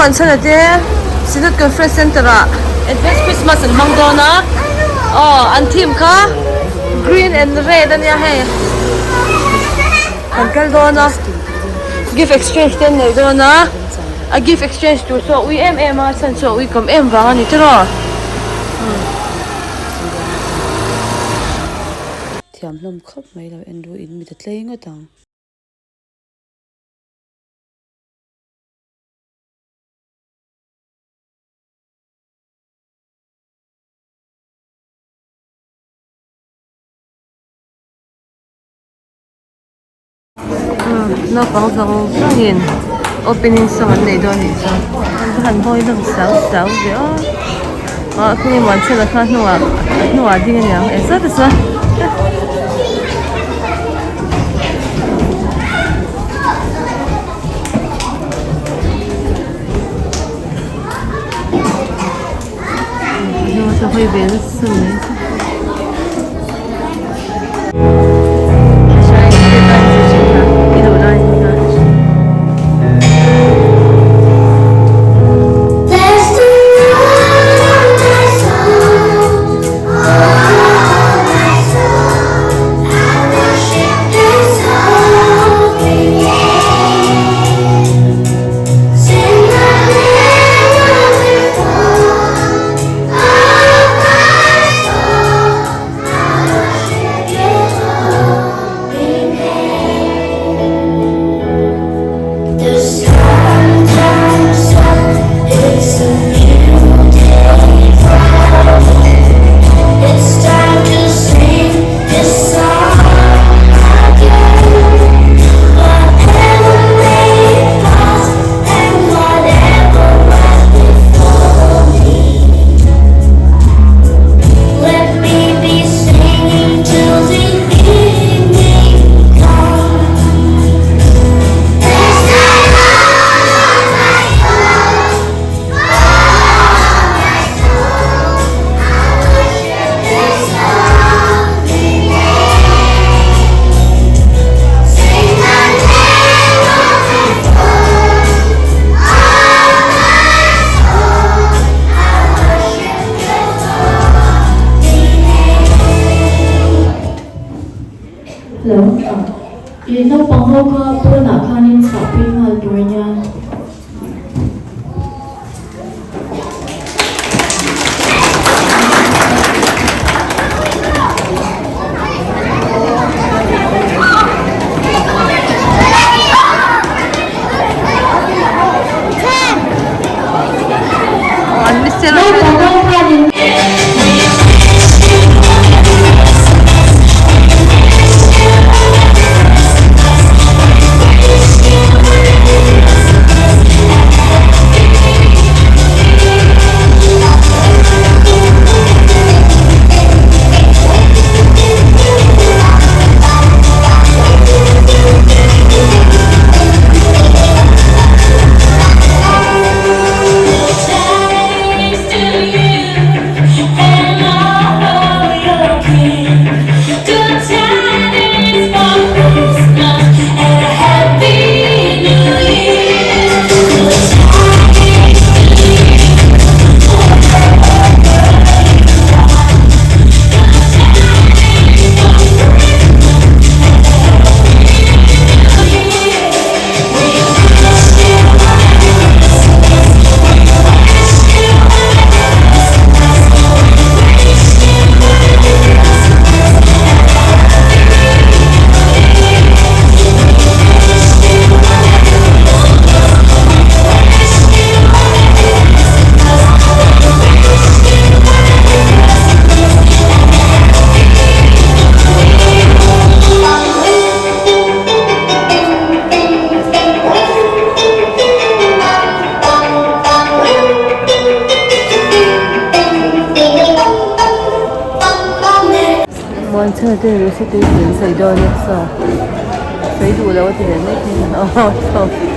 man sana te Sinat Conference Center Advanced Christmas and Mangdona an theme ka green and red ania he kan dona gift exchange ten nei dona a gift exchange to so we a san so we come em wang ani tro thiam hlom khop mai lo endu in mi ta tlei nga tang naupang zong zongin opening song an nei don ni so han hoi dang sau ve kuni man chela kha nuwa ding ania esa desa so hoi vel sun nei naupang ho ka puna khanin shopping hal turnya Monster de recitation sai do ne so sai du la wa de ne so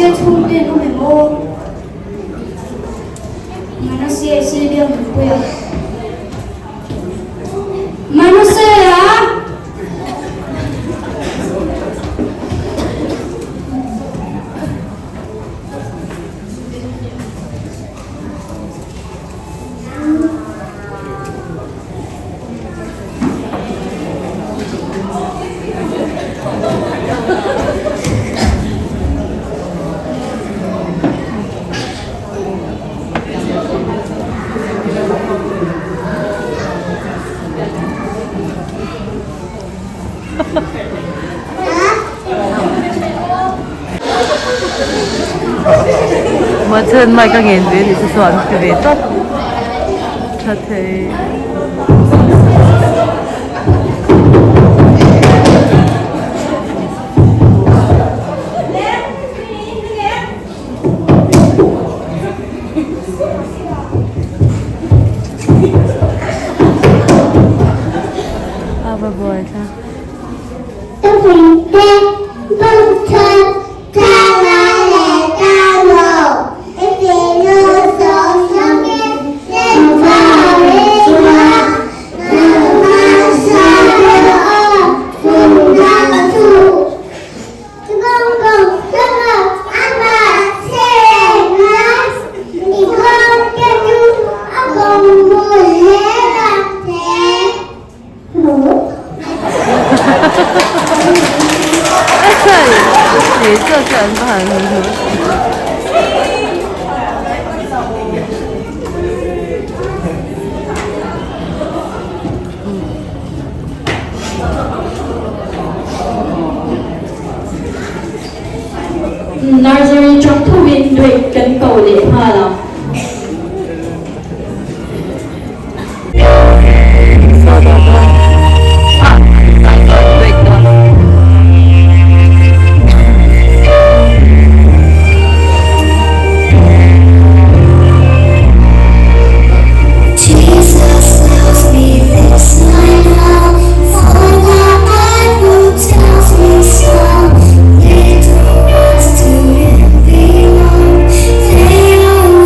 manusia tumben umemo manusia dia mempuya manusia Mà trên mai các nghiên viên thì sẽ soạn cái về tốt thật thì boy ta你这个人都很和nursery trong thu viên đuổi cân cầu để hoa lòng They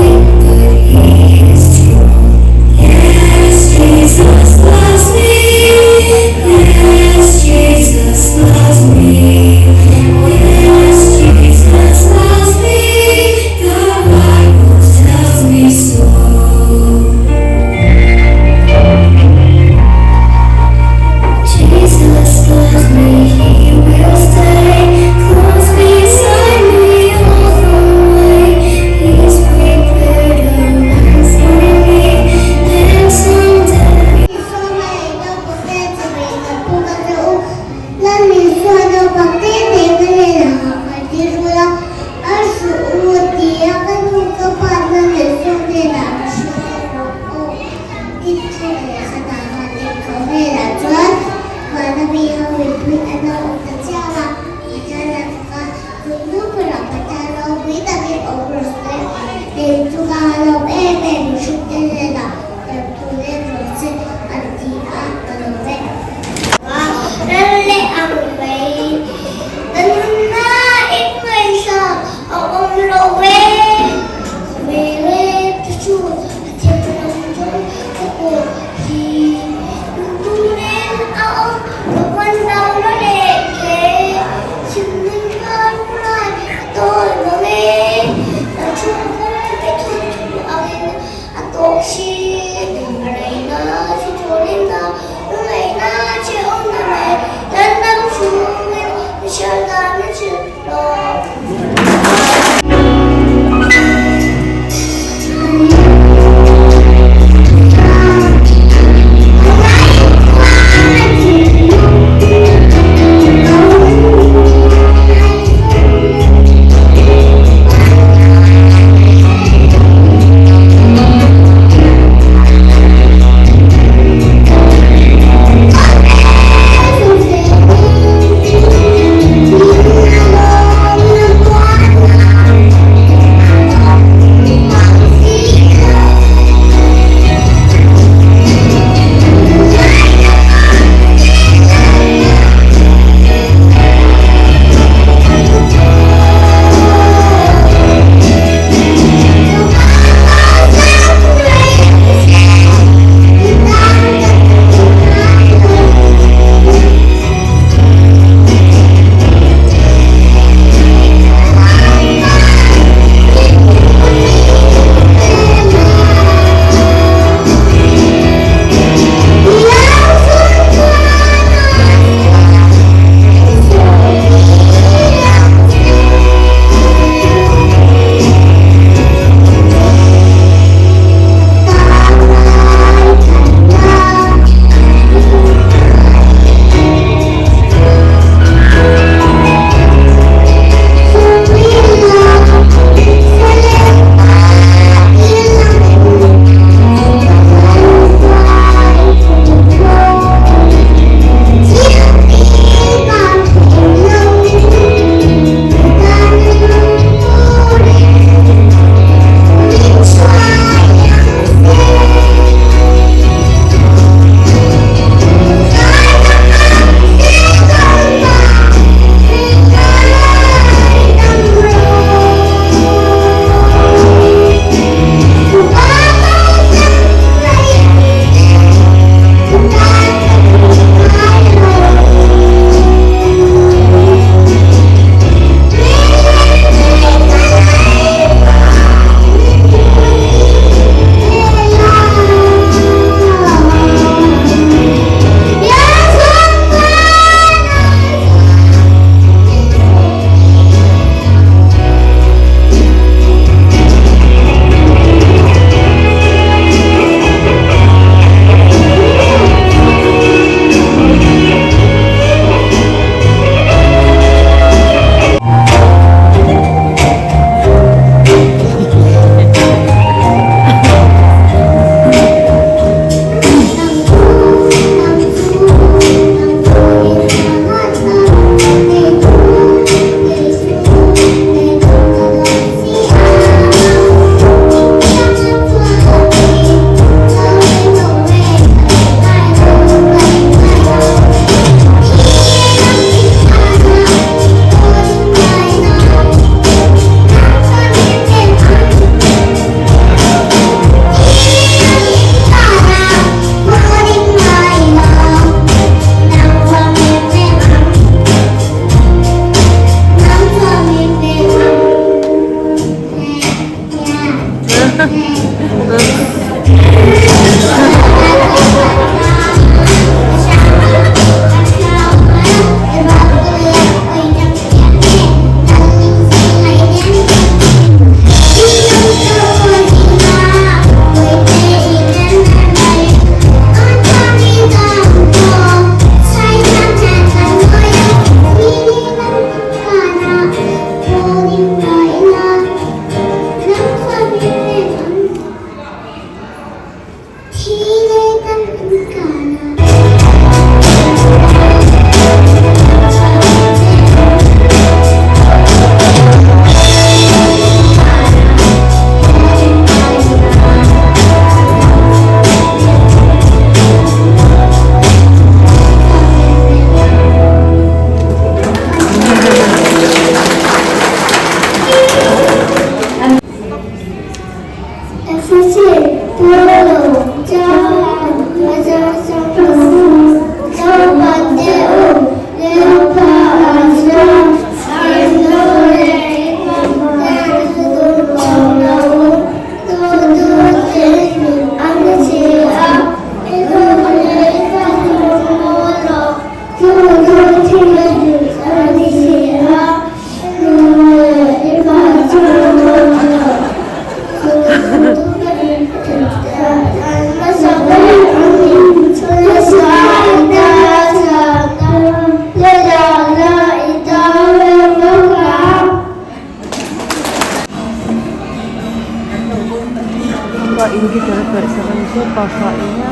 Ini terus sama itu pakainya.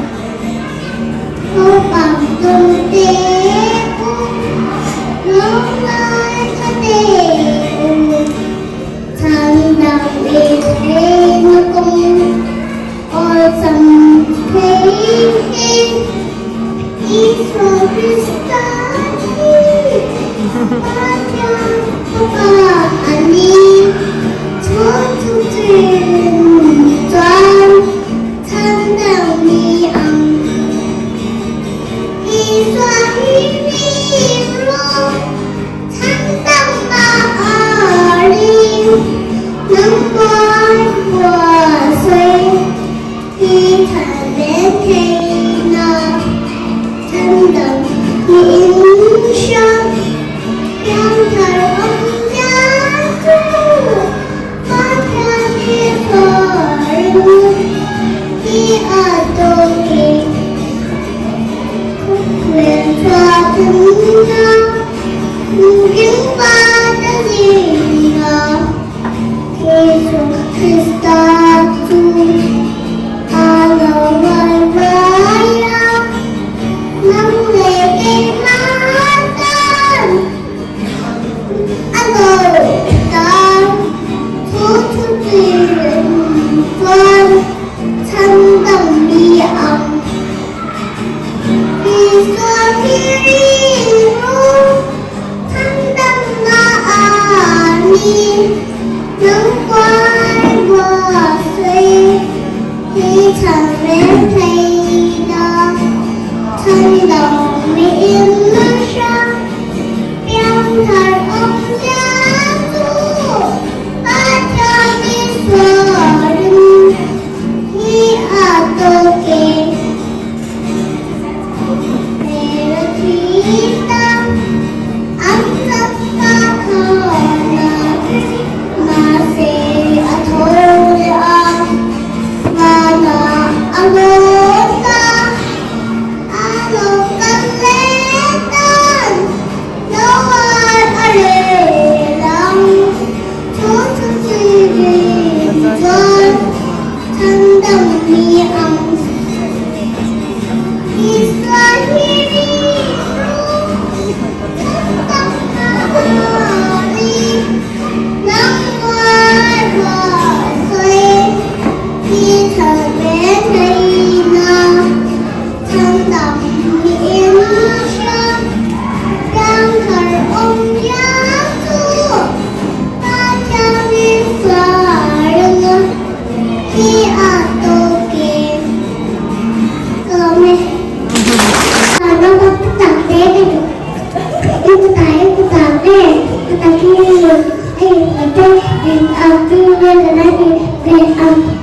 Naupang tunteku, nomai kateku, tandang nukum, olsam pein, iso bistani, pajang ani, tututin tuan, tandang niang.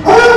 Oh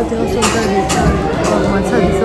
어디 가서 온다니. 마차 있어.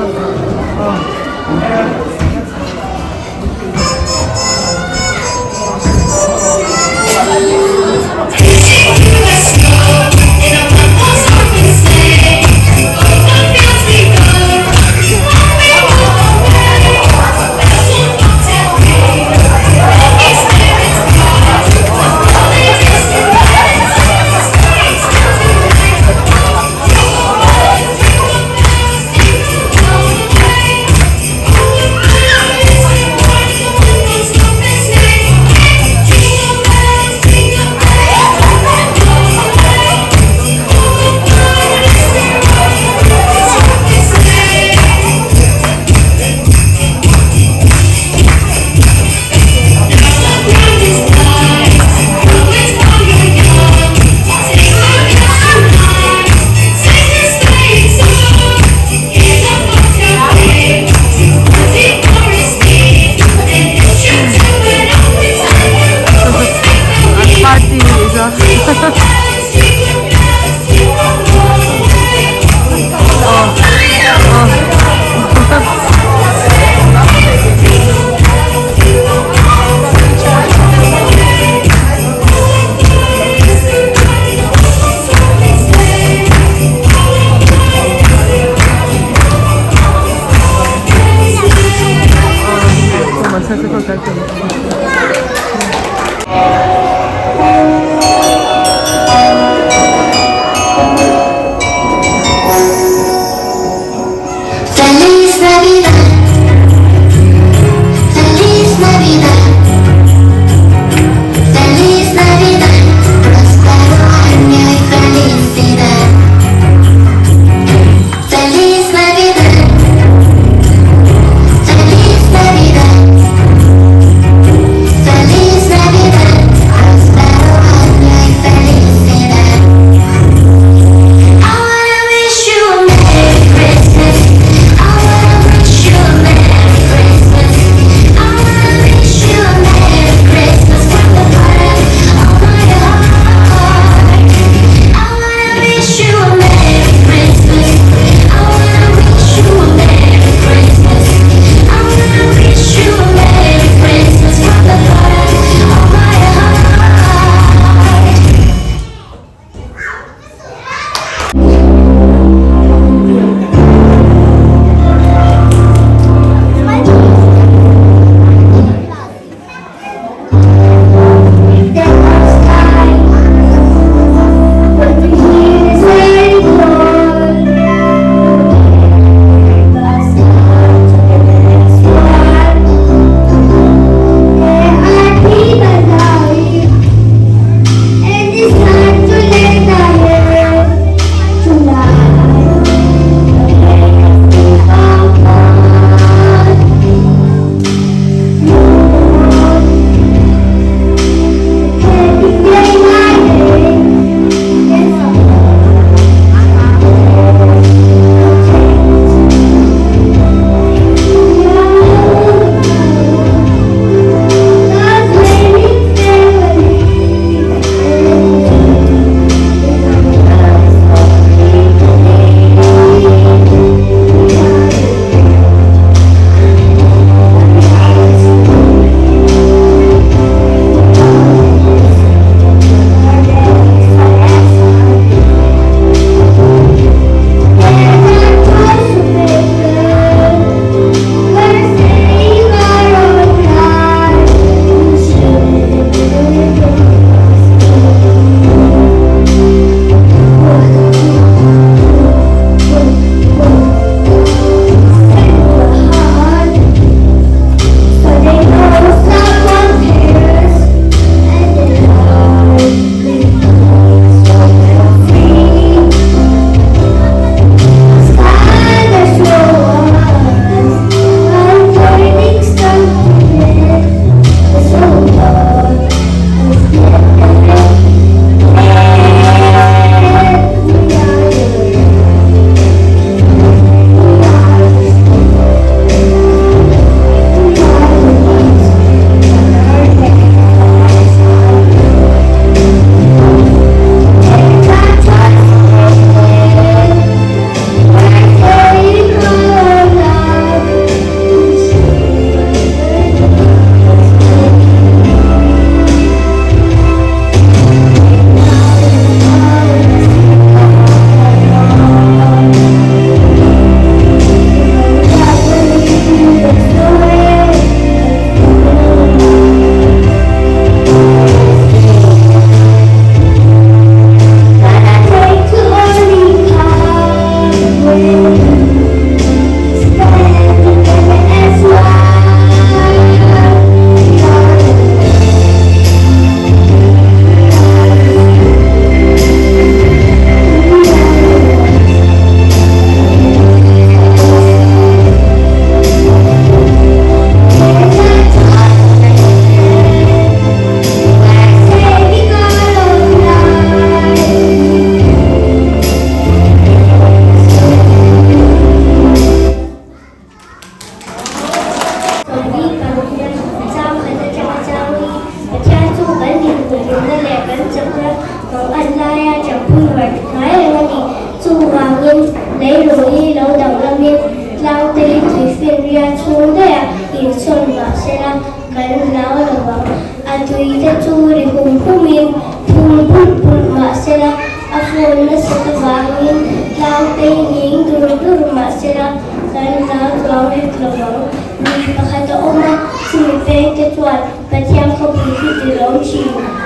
tui te churi hum humin phul phul phul ma sela afon na sa tawangin lau pe ning dur dur ma sela kan la tlong he tlong ni pakhat oma sumi pe te chuan patiam kho pi ti ti long chi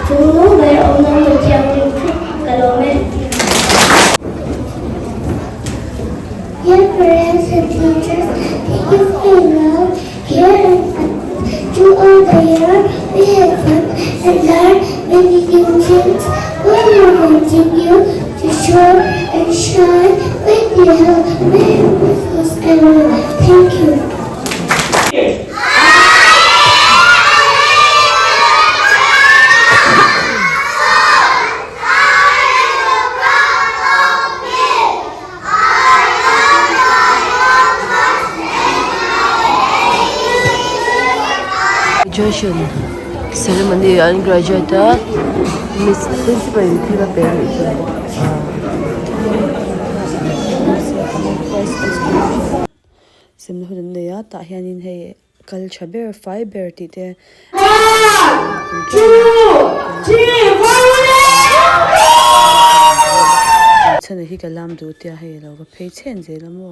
chung no le om na ma tiam ring kalome. Dear parents and teachers, thank you for your love, care and fun. Through all the year, we have fun and learned many new things. We will continue to show and shine with the help of Merry Christmas everyone. Thank you. Graduation ceremony and graduate Miss Principal Pila Perry. Sim hodun ne ya ta hianin he kal chaber fiber ti te chana hi kalam du tia he lo ga phei chen je lamo.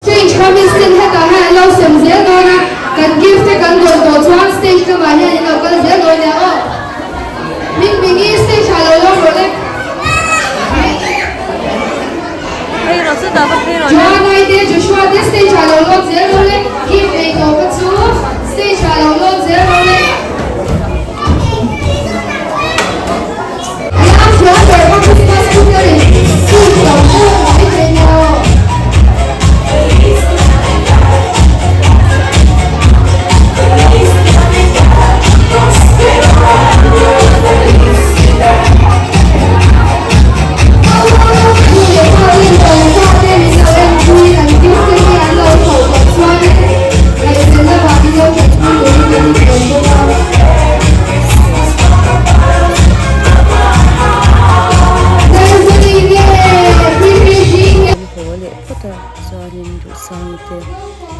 Stage coming still heta ha lo sem zel no na kan gift te kan don to chuan stage ka ma hian lo kan zel no na o mingi stage ha lo ro le Hey ro sa da ba hey ro Joan ai de Joshua de stage ha lo zel ro le gift te ko pa chu stage ha lo zel ro le ya so for what Christmas cookery food from home I say no.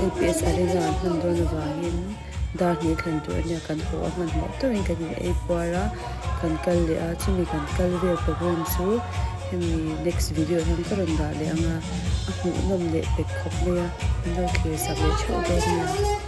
LPS arena handon wangin dar ni khan tu ania kan ho man mo to in kan ei pora kan kal le a chumi kan kal ve program chu hemi next video han karon da le anga a hu nom le pe khop le a no ke sa le chho do ni